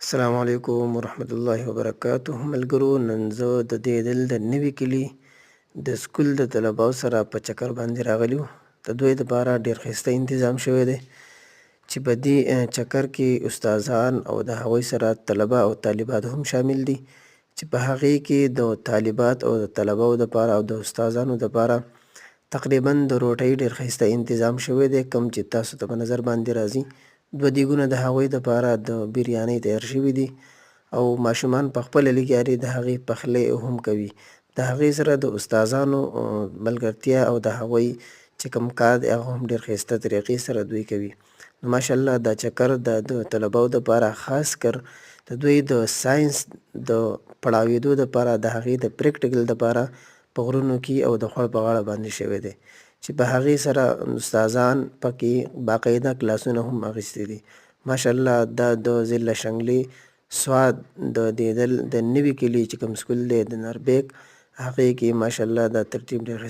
السلام علیکم ورحمت الله وبرکاته. ملګرو، نن زه د دې د نوي کلي د سکول د طلباو سره په چکر باندې راغلی وو. د دوی دپاره ډېر ښایسته انتظام شوی دی چې په دې چکر کې استادان او د هغوی سره طلبه او طالبات هم شامل دي چې په هغې کې د طالبات او د طلباو دپاره او د استادانو دپاره تقریبا د روټۍ ډېر ښایسته انتظام شوی دی، کوم چې تاسو ته په نظر باندې راځي. 2 دیګونه د هغوی دپاره د بریانۍ تیار شوي دي او ماشومان په خپله لګیاري د هغې پخلی هم کوي. د هغې سره د استادانو ملګرتیا او د هغوی چې کوم کار دی هغه هم ډېر ښایسته طریقې سره دوی کوي. نو ماشاءالله دا چکر د طلباو دپاره خاص کر د دوی د ساینس د پړاوېدو دپاره د هغې د پریکټیکل دپاره په غرونو کې او د خوړ په غاړه باندې شوی دی چې په هغې سره استادان پکې باقاعده کلاسونه هم اخیستي دي. ماشاءالله دا د ضلع شنګلې سوات د نوي کلي چې کوم سکول دی د نربیک، هغې کې ماشاءالله دا ترتیب ډېر